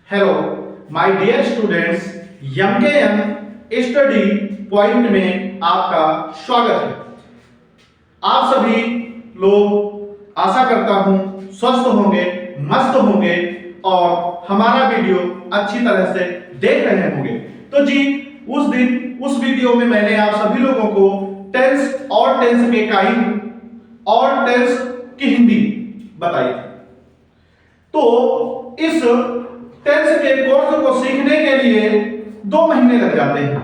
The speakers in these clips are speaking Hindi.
Hello my dear students, MKM study point में आपका स्वागत है। आप सभी लोग आशा करता हूं स्वस्थ होंगे, मस्त होंगे और हमारा वीडियो अच्छी तरह से देख रहे होंगे। तो जी उस दिन उस वीडियो में मैंने आप सभी लोगों को टेंस और टेंस के काइंड और टेंस की हिंदी बताई थी। तो इस टेंस के कोर्स को सीखने के लिए 2 महीने लग जाते हैं।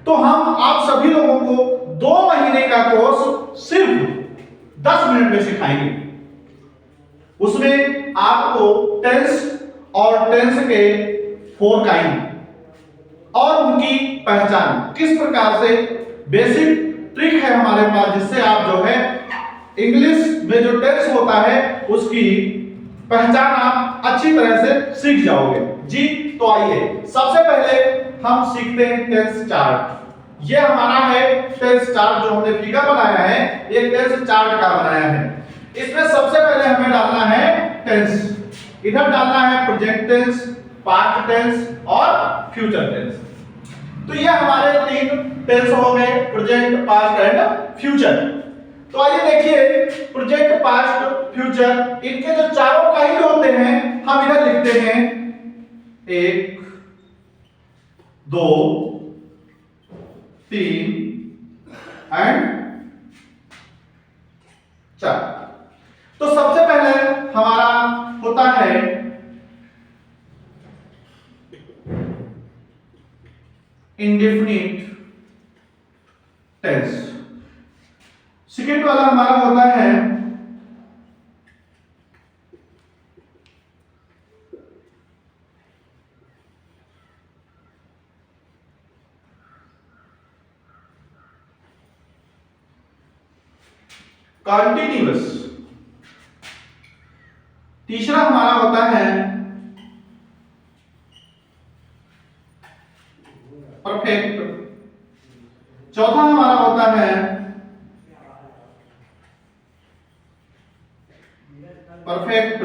तो हम आप सभी लोगों को 2 महीने का कोर्स सिर्फ 10 मिनट में सिखाएंगे। उसमें आपको टेंस और टेंस के 4 काइंड और उनकी पहचान किस प्रकार से, बेसिक ट्रिक है हमारे पास जिससे आप जो है इंग्लिश में जो टेंस होता है उसकी पहचान आप अच्छी तरह से सीख जाओगे जी। तो आइए सबसे पहले हम सीखते हैं टेंस चार्ट। ये हमारा है टेंस चार्ट जो हमने फिगर बनाया है, ये टेंस चार्ट का बनाया है। इसमें सबसे पहले हमें डालना है टेंस, इधर डालना है प्रेजेंट टेंस, पास्ट टेंस और फ्यूचर टेंस। तो ये हमारे 3 टेंस हो गए, प्रेजेंट, पास्ट एंड फ्यूचर। तो आइए देखिए प्रेजेंट, पास्ट, फ्यूचर, इनके जो चारों काइंड होते हैं हम इधर लिखते हैं 1 2 3 एंड 4। तो सबसे पहले हमारा होता है इंडेफिनिट टेंस। सेकेंड वाला हमारा होता है कॉन्टिन्यूअस। तीसरा हमारा होता है परफेक्ट। चौथा हमारा होता है परफेक्ट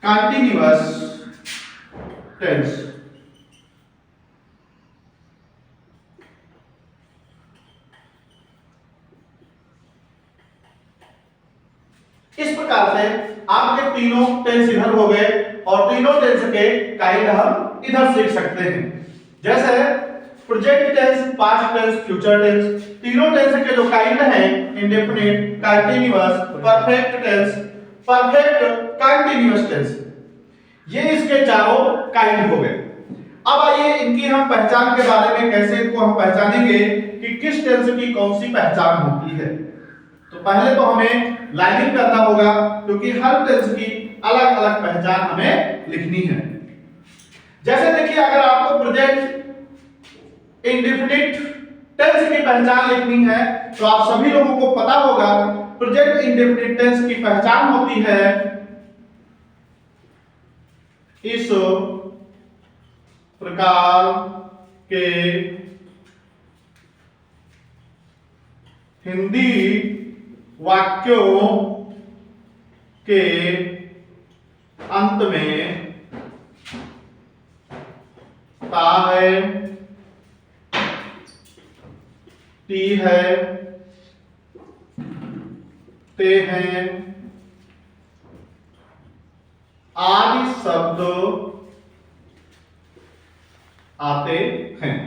कंटिन्यूअस टेंस। इस प्रकार से आपके तीनों टेंस इधर हो गए और तीनों टेंस के काइंड हम इधर सीख सकते हैं। जैसे present tense, past tense, future tense, तीनों टेंस के जो काइंड हैं indefinite, continuous, perfect tense, perfect continuous tense, ये इसके चारों काइंड हो गए। अब आइए इनकी हम पहचान के बारे में, कैसे इनको हम पहचानेंगे कि किस टेंस की कौन सी पहचान होती है। तो पहले तो हमें लाइनिंग करना होगा क्योंकि हर टेंस की अलग अलग पहचान हमें लिखनी है। जैसे देखिए अगर आपको प्रेजेंट इंडेफिनिट टेंस की पहचान लिखनी है तो आप सभी लोगों को पता होगा प्रेजेंट इंडेफिनिट टेंस की पहचान होती है इस प्रकार के हिंदी वाक्यों के अंत में ता है, ती है, ते हैं आदि शब्द आते हैं।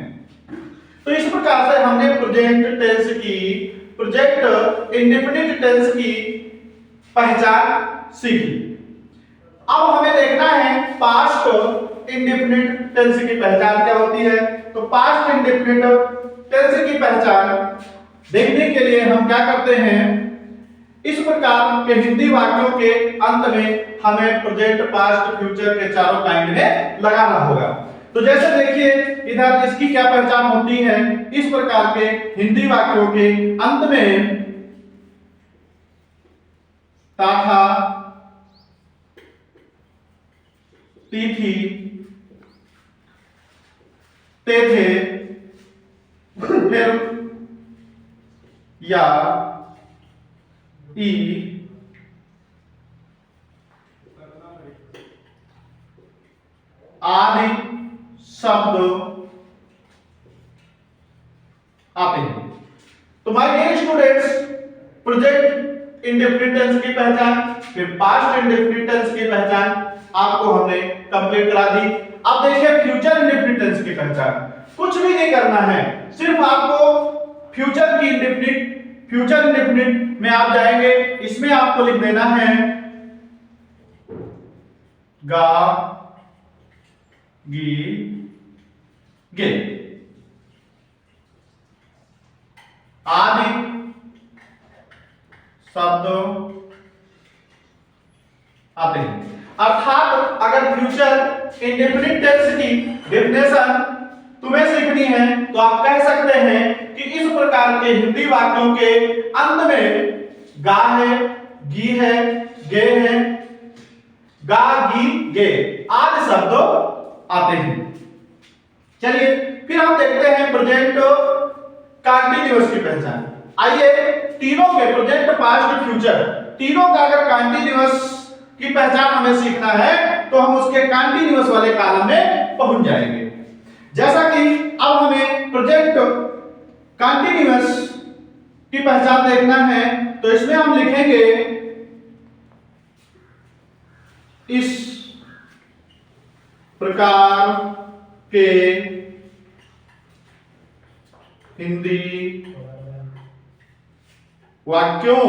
तो इस प्रकार से हमने प्रेजेंट टेंस की, प्रेजेंट इंडेफिनिट टेंस की पहचान सीखी। अब हमें देखना है पास्ट इंडेफिनिट टेंस की पहचान क्या होती है। तो पास्ट इंडेफिनिट टेंस की पहचान देखने के लिए हम क्या करते हैं, इस प्रकार के हिंदी वाक्यों के अंत में हमें प्रेजेंट, पास्ट, फ्यूचर के चारों काइंड में लगाना होगा। तो जैसे देखिए इधर इसकी क्या पहचान होती है, इस प्रकार के हिंदी वाक्यों के अंत में ता था, ती थी, ते थे, फिर या ई आदि शब्द आते हैं। तो my dear students, present indefinite tense की पहचान, फिर पास्ट इंडेफिनिट टेंस की पहचान आपको हमने कंप्लीट करा दी। अब देखिए फ्यूचर इंडेफिनिट टेंस की पहचान। कुछ भी नहीं करना है, सिर्फ आपको फ्यूचर इंडेफिनिट में आप जाएंगे, इसमें आपको लिख देना है गा गी गे आदि शब्द आते हैं। अर्थात अगर फ्यूचर इंडेफिनिट टेंस की डेफिनेशन तुम्हें सीखनी है तो आप कह सकते हैं कि इस प्रकार के हिंदी वाक्यों के अंत में गा है, गी है, गे है, गा गी गे आदि शब्द आते हैं। चलिए फिर हम देखते हैं प्रेजेंट कंटीन्यूअस की पहचान। आइए तीनों के प्रेजेंट, पास्ट, फ्यूचर तीनों का अगर कंटीन्यूअस की पहचान हमें सीखना है तो हम उसके कंटीन्यूअस वाले कॉलम में पहुंच जाएंगे। जैसा कि अब हमें प्रेजेंट कंटीन्यूअस की पहचान देखना है तो इसमें हम लिखेंगे इस प्रकार के हिंदी वाक्यों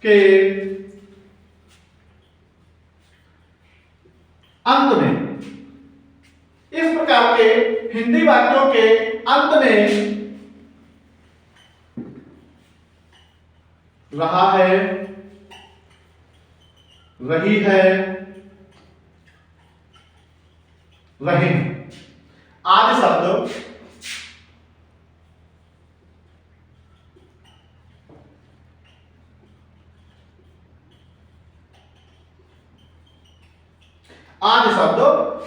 के अंत में, इस प्रकार के हिंदी वाक्यों के अंत में रहा है, रही है, रहे आदि शब्द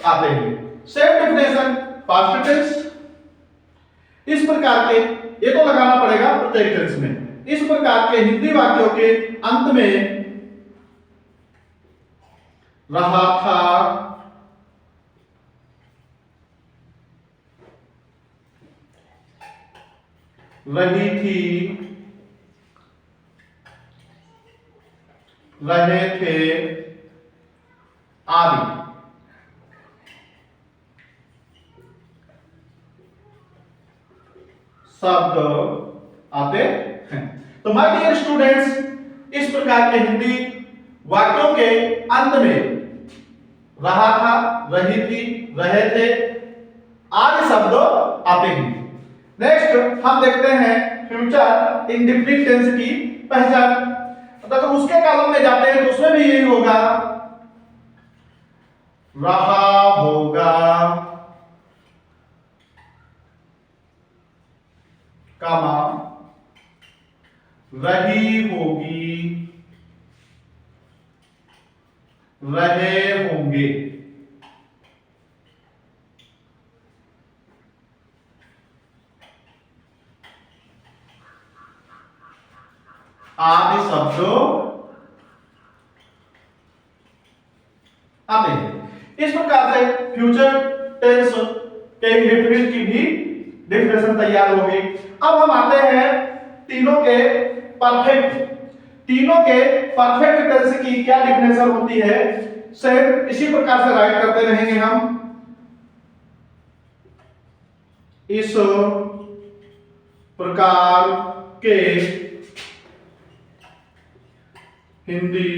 आते हैं। Same definition past tense. इस प्रकार के, ये तो लगाना पड़ेगा प्रत्येक टेंस में, इस प्रकार के हिंदी वाक्यों के अंत में रहा था, रही थी, रहे थे आदि शब्द आते हैं। तो माय डियर स्टूडेंट्स, इस प्रकार के हिंदी वाक्यों के अंत में रहा था, रही थी, रहे थे आदि शब्द आते हैं। नेक्स्ट हम देखते हैं फ्यूचर इंडेफिनिट टेंस की पहचान। अगर उसके कॉलम में जाते हैं तो उसमें भी यही होगा, रहा होगा, कामा, रही होगी, रहे होंगे आदि शब्द आते हैं। इस प्रकार से फ्यूचर टेंस के इंडेफिनिट की भी डेफिनेशन तैयार हो गई। अब हम आते हैं तीनों के परफेक्ट टेंस की क्या डेफिनेशन होती है। सेम इसी प्रकार से राइट करते रहेंगे हम। इस प्रकार के हिंदी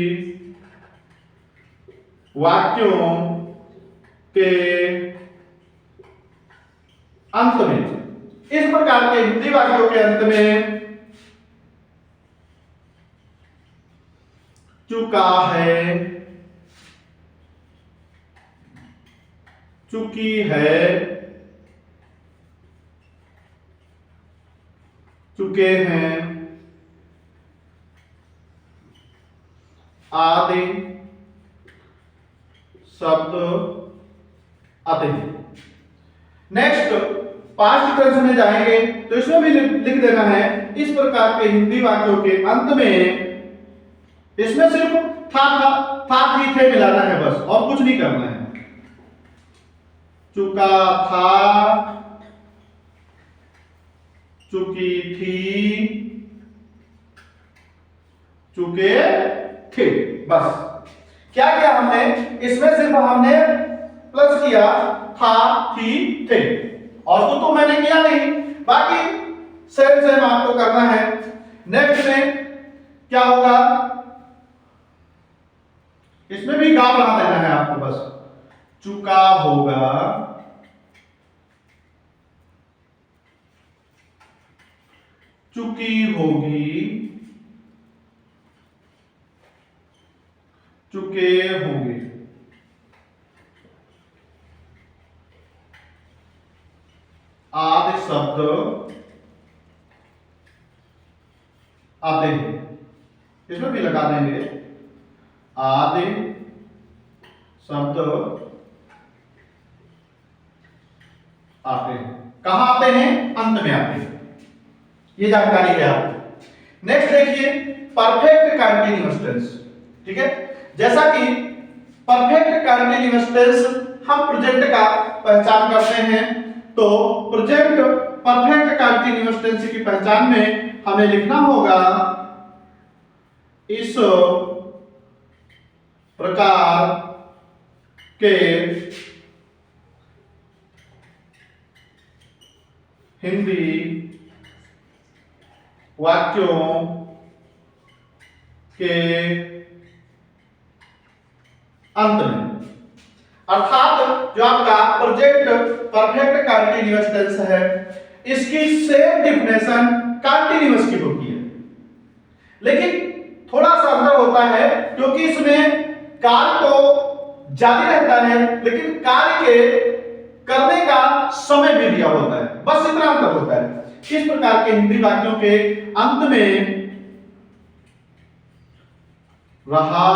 वाक्यों के अंत में, इस प्रकार के हिंदी वाक्यों के अंत में चुका है, चुकी है, चुके हैं आदि शब्द आते हैं। नेक्स्ट पास्ट टेंस में जाएंगे तो इसमें भी लिख देना है इस प्रकार के हिंदी वाक्यों के अंत में इसमें सिर्फ था थी थे मिलाना है बस, और कुछ नहीं करना है। चुका था, चुकी थी, चुके थे, बस। क्या किया हमने इसमें, सिर्फ हमने प्लस किया था थी थे, और तो मैंने किया नहीं, बाकी सेम आपको करना है। नेक्स्ट में क्या होगा, इसमें भी गा बना देना है आपको बस। चुका होगा, चुकी होगी, चुके होंगे। आदि शब्द आते हैं, इसमें भी लगा देंगे आदि शब्द आते हैं। कहां आते हैं, अंत में आते हैं, ये जानकारी है आपको। नेक्स्ट देखिए परफेक्ट कंटीन्यूअस टेंस, ठीक है। जैसा कि परफेक्ट कंटीन्यूअस टेंस हम प्रेजेंट का पहचान करते हैं, तो प्रेजेंट परफेक्ट कंटीन्यूअस टेंस की पहचान में हमें लिखना होगा इस प्रकार के हिंदी वाक्यों के अंत में, अर्थात जो आपका प्रेजेंट परफेक्ट कंटीन्यूअस टेंस है इसकी सेम डिफिनेशन कंटीन्यूअस की होती है, लेकिन थोड़ा सा अंतर होता है क्योंकि इसमें कार्य तो जारी रहता है लेकिन कार्य के करने का समय भी दिया होता है, बस इतना अंतर होता है। किस प्रकार के हिंदी वाक्यों के अंत में रहा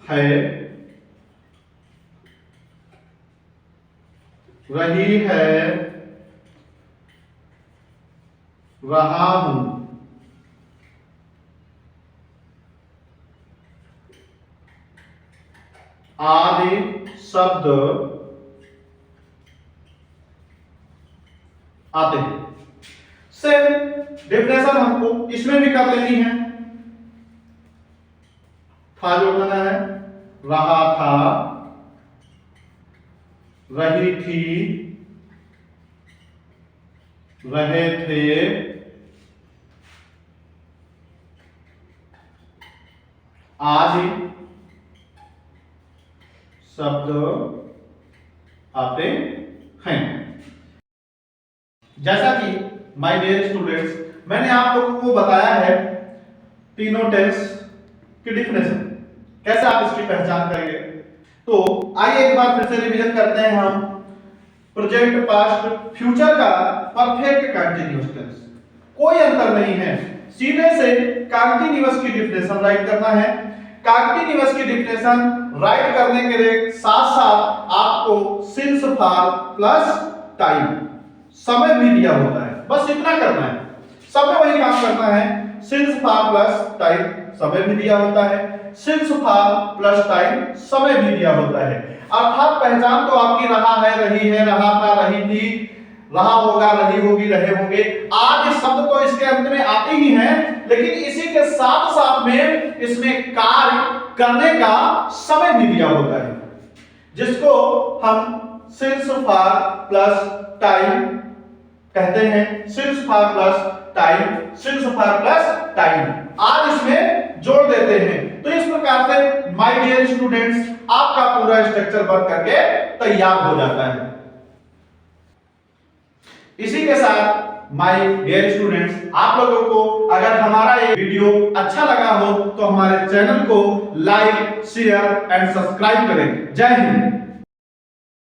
है, रही है, रहा हूं, आदि शब्द आते हैं। सेम डेफिनेशन हमको इसमें भी कर लेनी है, था जोड़ देना है, रहा था, रही थी, रहे थे, आदि शब्द आते हैं। जैसा कि माय डियर स्टूडेंट्स मैंने आप लोगों को बताया है तीनों टेंस की डिफिनेशन, कैसे आप इसकी पहचान करेंगे। तो आइए एक बार फिर से रिवीजन करते हैं हम प्रेजेंट, पास्ट, फ्यूचर का परफेक्ट कंटीन्यूअस टेंस। कोई अंतर नहीं है, सीधे से कंटीन्यूअस की डिफिनेशन राइट करना है। कंटीन्यूअस की डिफिनेशन राइट करने के साथ साथ आपको सिंस फॉर प्लस टाइम, समय भी दिया होता है, बस इतना करना है, सब में वही काम करना है। सिंस फॉर प्लस टाइम समय भी दिया होता है, सिंस फॉर प्लस टाइम समय भी दिया होता है। अर्थात पहचान तो आपकी रहा है, रहा था, रही थी, रहा होगा, रही होगी, रहे होंगे, आज शब्द तो इसके अंत में आते ही हैं, लेकिन इसी के साथ साथ में इसमें कार्य करने का समय भी दिया होता है, जिसको हम सिंस फॉर प्लस टाइम कहते हैं। Since for plus time, since for plus time आज इसमें जोड़ देते हैं। तो इस प्रकार से माय डियर स्टूडेंट्स आपका पूरा स्ट्रक्चर बन करके तैयार हो जाता है। इसी के साथ माय डियर स्टूडेंट्स आप लोगों को अगर हमारा ये वीडियो अच्छा लगा हो तो हमारे चैनल को लाइक, शेयर एंड सब्सक्राइब करें। जय हिंद।